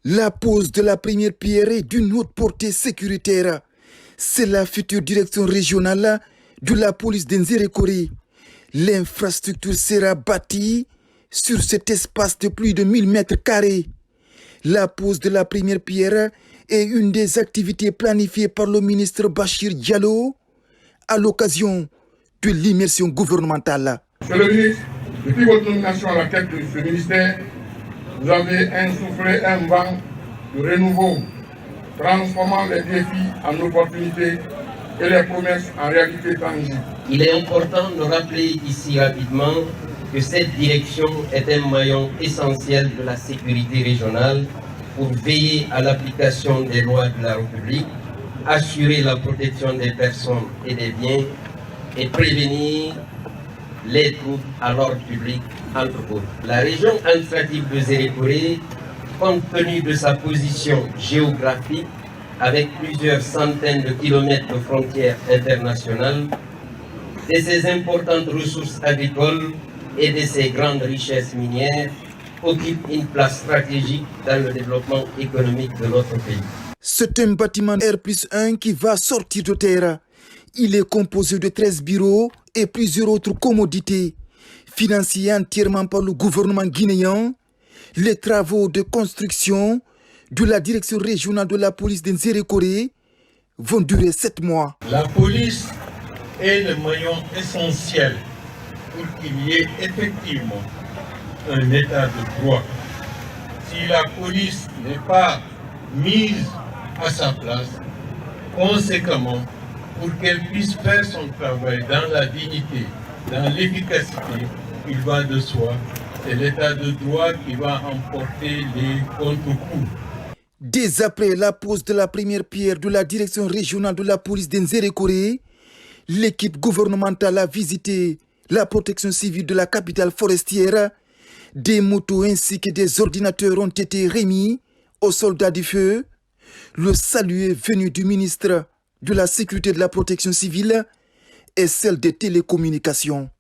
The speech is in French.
La pose de la première pierre est d'une haute portée sécuritaire. C'est la future direction régionale de la police d'Nzerekore. L'infrastructure sera bâtie sur cet espace de plus de 1000 mètres carrés. La pose de la première pierre est une des activités planifiées par le ministre Bachir Diallo à l'occasion de l'immersion gouvernementale. Monsieur le ministre, depuis votre nomination à la tête de ce ministère, vous avez insufflé un vent de renouveau, transformant les défis en opportunités et les promesses en réalité tangibles. Il est important de rappeler ici rapidement que cette direction est un maillon essentiel de la sécurité régionale pour veiller à l'application des lois de la République, assurer la protection des personnes et des biens et prévenir les troubles à l'ordre public, entre autres. La région administrative de Nzerekore, compte tenu de sa position géographique, avec plusieurs centaines de kilomètres de frontières internationales, de ses importantes ressources agricoles et de ses grandes richesses minières, occupe une place stratégique dans le développement économique de notre pays. C'est un bâtiment R+1 qui va sortir de terre. Il est composé de 13 bureaux et plusieurs autres commodités. Financés entièrement par le gouvernement guinéen, les travaux de construction de la direction régionale de la police d'Nzerekore vont durer 7 mois. La police est le maillon essentiel pour qu'il y ait effectivement un état de droit. Si la police n'est pas mise à sa place, conséquemment, pour qu'elle puisse faire son travail dans la dignité, dans l'efficacité, il va de soi, c'est l'état de droit qui va emporter les contre-coups. Dès après la pose de la première pierre de la direction régionale de la police d'Nzerekore, l'équipe gouvernementale a visité la protection civile de la capitale forestière. Des motos ainsi que des ordinateurs ont été remis aux soldats du feu. Le salut est venu du ministre de la Sécurité et de la Protection civile et celle des télécommunications.